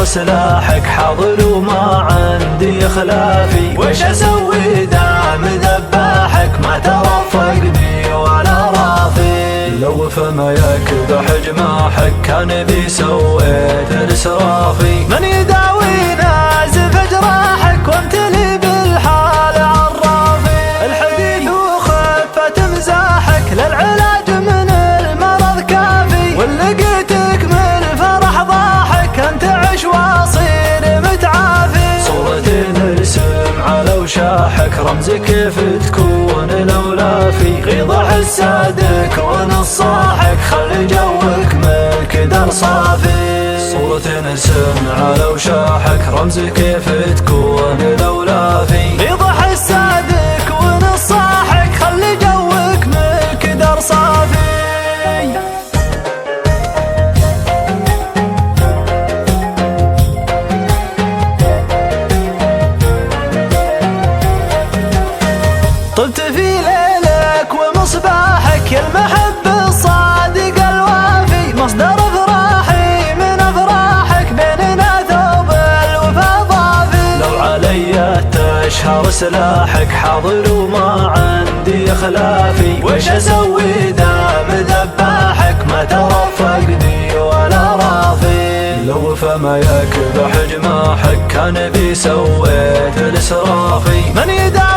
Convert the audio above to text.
شهر سلاحك حاضر وما عندي خلافي، وش اسوي دام ذباحك ما ترفقني ولا رافي. لو فما يكبح جماحك كان بي سويت الاسرافي، من يداوي نازف جراحك وامتلي بالحال عرافي. الحديث وخفة مزاحك للعلاج من المرض كافي، ولقيتك من الفرح ضاحك انت عش واصير متعافي. صورة نرسم على وشاحك رمز كيف تكون لولا في غيظ حسادك ونصاحك خلي جوك من كدر صافي. صورة نرسم على وشاحك رمز كيف تكون لولا في غيظ حسادك ونصاحك خلي جوك من كدر صافي. طبت في ليلك ومصباحك يا المحب الصادق الوافي، مصدر افراحي من افراحك بيننا ثوب الوفا ضافي. لو علي تشهر سلاحك حاضر وما عندي خلافي، وش اسوي دام ذباحك ما ترفقني ولا رافي. لو فما يكبح جماحك كان بي سويت الاسرافي، من يدعي